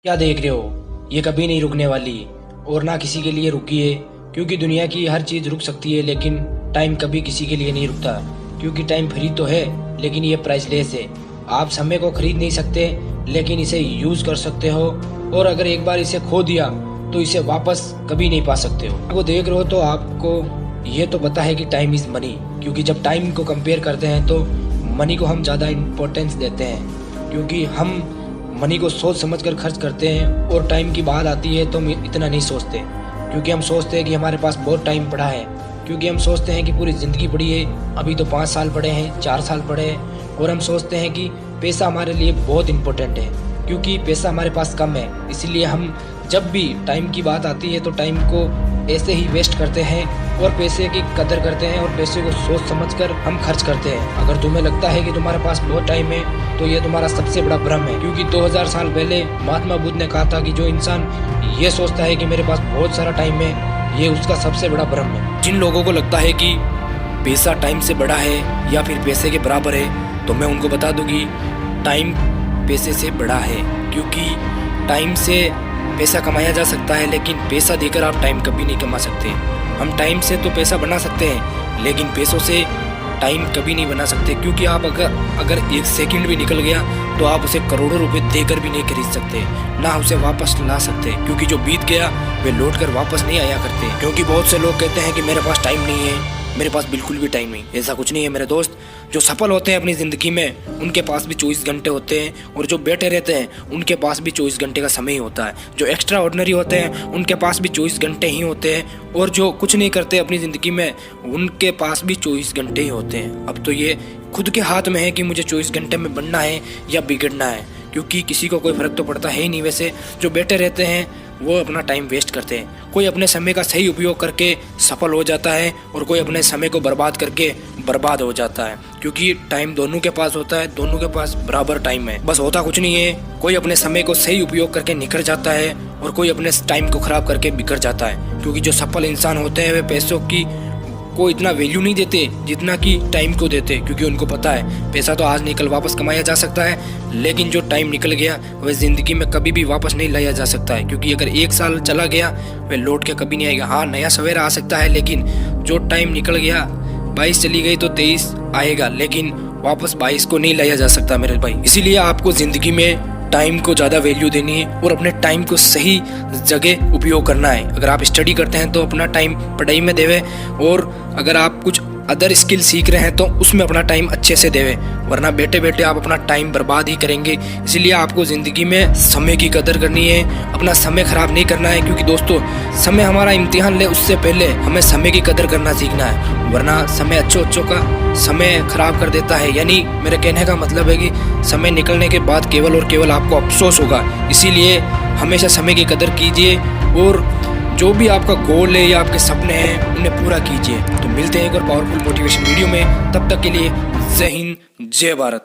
क्या देख रहे हो? ये कभी नहीं रुकने वाली और ना किसी के लिए रुकी है। क्योंकि दुनिया की हर चीज़ रुक सकती है लेकिन टाइम कभी किसी के लिए नहीं रुकता। क्योंकि टाइम फ्री तो है लेकिन ये प्राइसलेस है। आप समय को खरीद नहीं सकते लेकिन इसे यूज़ कर सकते हो, और अगर एक बार इसे खो दिया तो इसे वापस कभी नहीं पा सकते हो। वो देख रहे हो तो आपको ये तो पता है कि टाइम इज़ मनी। क्योंकि जब टाइम को कंपेयर करते हैं तो मनी को हम ज़्यादा इम्पोर्टेंस देते हैं, क्योंकि हम मनी को सोच समझ कर खर्च करते हैं। और टाइम की बात आती है तो हम इतना नहीं सोचते, क्योंकि हम सोचते हैं कि हमारे पास बहुत टाइम पड़ा है। क्योंकि हम सोचते हैं कि पूरी ज़िंदगी पड़ी है, अभी तो 5 साल पड़े हैं, 4 साल पड़े हैं। और हम सोचते हैं कि पैसा हमारे लिए बहुत इम्पोर्टेंट है, क्योंकि पैसा हमारे पास कम है। इसीलिए हम जब भी टाइम की बात आती है तो टाइम को ऐसे ही वेस्ट करते हैं और पैसे की कदर करते हैं, और पैसे को सोच समझकर हम खर्च करते हैं। अगर तुम्हें लगता है कि तुम्हारे पास बहुत टाइम है तो ये तुम्हारा सबसे बड़ा भ्रम है। क्योंकि 2000 साल पहले महात्मा बुद्ध ने कहा था कि जो इंसान ये सोचता है कि मेरे पास बहुत सारा टाइम है, ये उसका सबसे बड़ा भ्रम है। जिन लोगों को लगता है कि पैसा टाइम से बड़ा है या फिर पैसे के बराबर है, तो मैं उनको बता दूं कि टाइम पैसे से बड़ा है। क्योंकि टाइम से पैसा कमाया जा सकता है लेकिन पैसा देकर आप टाइम कभी नहीं कमा सकते। हम टाइम से तो पैसा बना सकते हैं लेकिन पैसों से टाइम कभी नहीं बना सकते। क्योंकि आप अगर एक सेकंड भी निकल गया तो आप उसे करोड़ों रुपए देकर भी नहीं खरीद सकते, ना उसे वापस ला सकते। क्योंकि जो बीत गया वे लौट कर वापस नहीं आया करते। क्योंकि बहुत से लोग कहते हैं कि मेरे पास टाइम नहीं है, मेरे पास बिल्कुल भी टाइम नहीं। ऐसा कुछ नहीं है मेरे दोस्त। जो सफल होते हैं अपनी ज़िंदगी में उनके पास भी 24 घंटे होते हैं, और जो बैठे रहते हैं उनके पास भी 24 घंटे का समय ही होता है। जो एक्स्ट्रा ऑर्डिनरी होते हैं उनके पास भी 24 घंटे ही होते हैं, और जो कुछ नहीं करते अपनी ज़िंदगी में उनके पास भी 24 घंटे ही होते हैं। अब तो ये खुद के हाथ में है कि मुझे 24 घंटे में बनना है या बिगड़ना है, क्योंकि किसी को कोई फ़र्क तो पड़ता है ही नहीं। वैसे जो बैठे रहते हैं वो अपना टाइम वेस्ट करते हैं। कोई अपने समय का सही उपयोग करके सफल हो जाता है और कोई अपने समय को बर्बाद करके बर्बाद हो जाता है। क्योंकि टाइम दोनों के पास होता है, दोनों के पास बराबर टाइम है। बस होता कुछ नहीं है, कोई अपने समय को सही उपयोग करके निखर जाता है और कोई अपने टाइम को खराब करके बिगड़ जाता है। क्योंकि जो सफल इंसान होते हैं वे पैसों की को इतना वैल्यू नहीं देते जितना कि टाइम को देते। क्योंकि उनको पता है पैसा तो आज नहीं कल वापस कमाया जा सकता है, लेकिन जो टाइम निकल गया वह ज़िंदगी में कभी भी वापस नहीं लाया जा सकता है। क्योंकि अगर 1 साल चला गया वह लौट के कभी नहीं आएगा। हाँ, नया सवेरा आ सकता है, लेकिन जो टाइम निकल गया, 22 चली गई तो 23 आएगा, लेकिन वापस 22 को नहीं लाया जा सकता मेरे भाई। इसीलिए आपको ज़िंदगी में टाइम को ज़्यादा वैल्यू देनी है और अपने टाइम को सही जगह उपयोग करना है। अगर आप स्टडी करते हैं तो अपना टाइम पढ़ाई में देवे, और अगर आप कुछ अदर स्किल सीख रहे हैं तो उसमें अपना टाइम अच्छे से देवे, वरना बैठे बैठे आप अपना टाइम बर्बाद ही करेंगे। इसलिए आपको ज़िंदगी में समय की कदर करनी है, अपना समय ख़राब नहीं करना है। क्योंकि दोस्तों, समय हमारा इम्तिहान ले उससे पहले हमें समय की कदर करना सीखना है, वरना समय अच्छों का समय ख़राब कर देता है। यानी मेरे कहने का मतलब है कि समय निकलने के बाद केवल और केवल आपको अफसोस होगा। इसीलिए हमेशा समय की कदर कीजिए, और जो भी आपका गोल है या आपके सपने हैं उन्हें पूरा कीजिए। तो मिलते हैं एक और पावरफुल मोटिवेशन वीडियो में। तब तक के लिए जय हिंद, जय भारत।